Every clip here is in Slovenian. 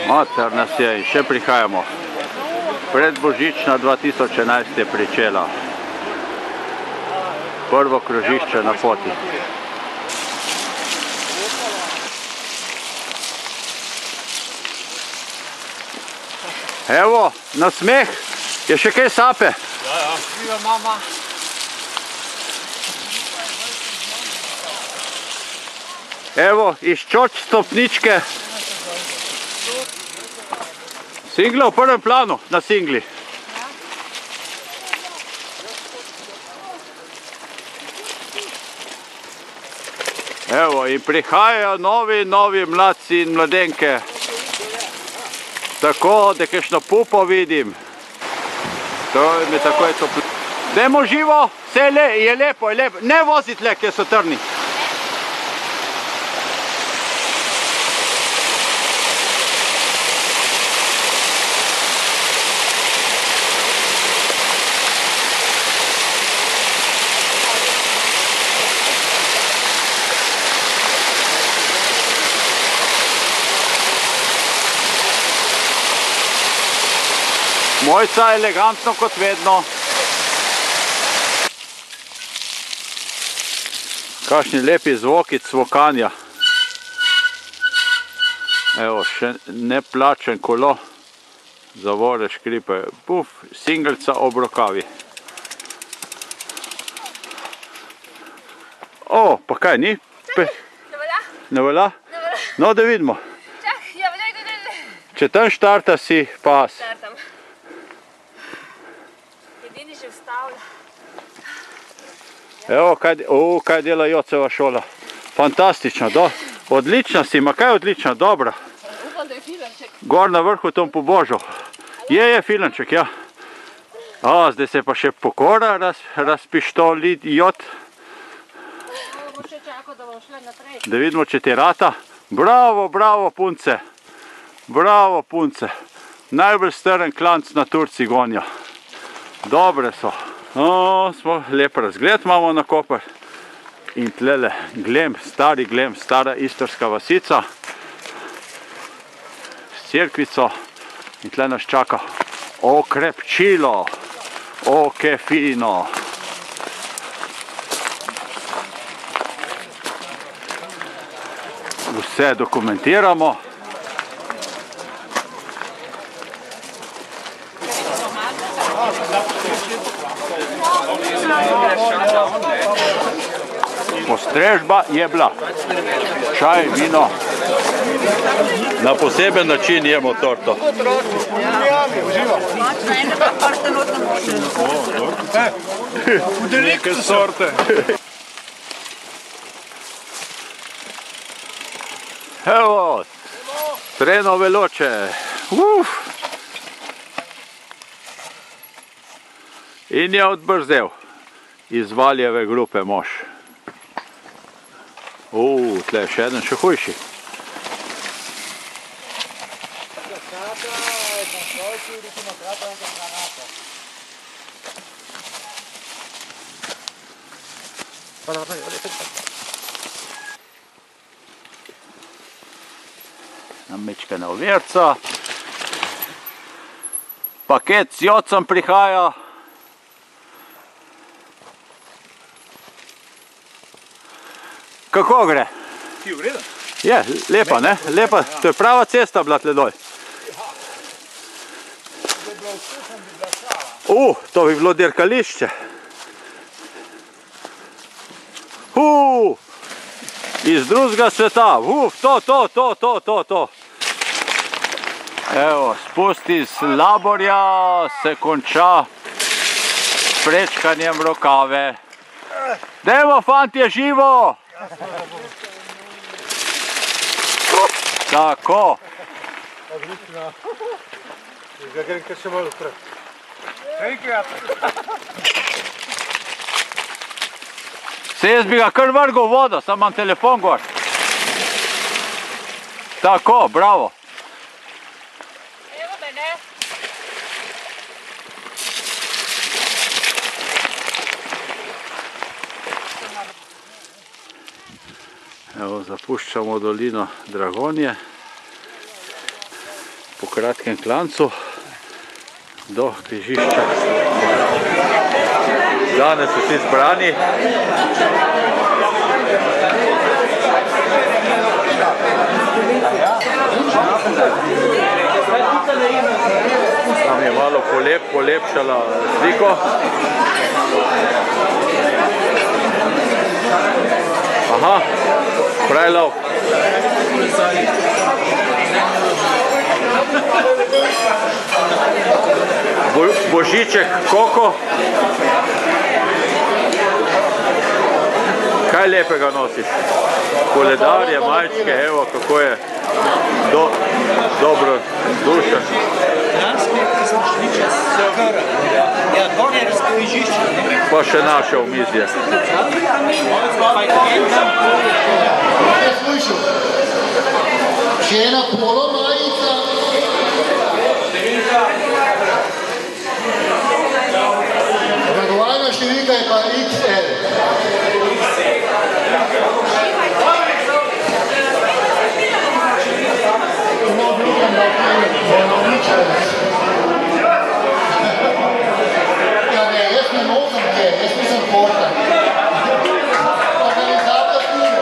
Mater nas je in še prihajamo. Predbožična 2011 je pričela. Prvo krožišče na poti. Evo, na smeh. Je še kaj sape? Ja. Viva mama. Evo, iščoč stopničke. Singla v prvem planu, na singli. Evo, in prihajajo novi mladci in mladenke. Tako, da kakšno pupo vidim. To mi tako je toplo. Dajmo živo, vse je lepo, je lepo. Ne voziti le, kjer so trni. Mojca elegantno kot vedno. Kakšni lepi zvoki cvokanja. Evo, še neplačen kolo. Zavore škripe. Puf, singelca ob rokavi. O, pa kaj ni? Ne velja. Ne velja? No, da vidimo. Čak, ja velja. Če tam štarta si pas. Štartam. Edini že vstavlja. Evo, kaj dela Joceva šola. Fantastično, odlična si, ma kaj odlična, dobra. Upam, da je filanček. Gor na vrhu tom pobožal. Je filanček, ja. Zdaj se pa še pokora razpištoli Jot. Bo še čakal, da bom šla naprej. Da vidimo, če ti rata. Bravo, punce. Bravo, punce. Najbolj strn klanc na Turci gonja. Dobre so. Smo lep razgled imamo na Koper. In tlele Glem, stara istorska vasica. S cerkvico. In tle nas čaka okrepčilo. Ke fino. Vse dokumentiramo. Postrežba je bila. Čaj, vino. Na poseben način jemo torto. Neke sorte. Evo, treno veloče. In je odbrzel iz Valjeve grupe mož. Tle je še eden še hujši. Namečkana ovirca. Paket s Jocem prihaja. Kako gre? Ti vreden? Je, lepa, ne? Lepa, to je prava cesta bila tle dol. To bi bilo dirkališče. Iz drugega sveta. To. Evo, spust iz Laborja se konča s prečkanjem rokave. Dajmo, fantje, živo! Tako. Grem kar še malo vpred. Se jaz bi ga kar vrgal v vodo, sam imam telefon gor. Tako, bravo. Evo me, ne? Evo, zapuščamo dolino Dragonje. po kratkem klancu do križišča. Danes so vsi zbrani. Tam je malo polepšala sliko. Aha, pravi lov. Božiček, koko. Kaj lepega nosiš? Koledarje, majčke, evo kako je dobro dušen. Pa še naše omizje. Še ena polo majica. Zmagovalna številka je pa XL. Ja ne, jaz ne nosim te, jaz nisem porta. Organizator ture.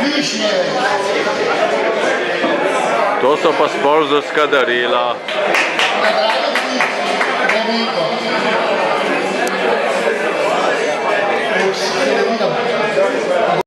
Višnje. To so pa sponzorska darila. Nagrade dobi, veliko.